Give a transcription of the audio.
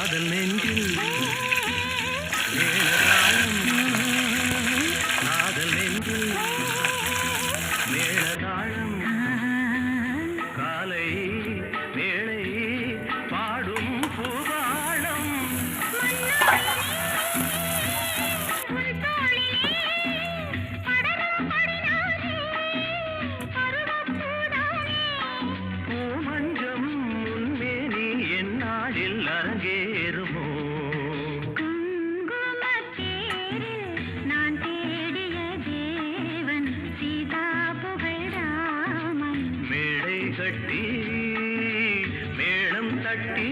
காதல் நெஞ்சில் மேளதாளம் காதல் நெஞ்சில் மேளதாளம் காலை வேளை பாடும் பூபாளம் பூமஞ்சம் முன்மேனி என்னாளில் அரங்கேறுமோ நான் தேடிய தேவன் சீதா புகழாமன் மேடை கட்டி மேளம் தட்டி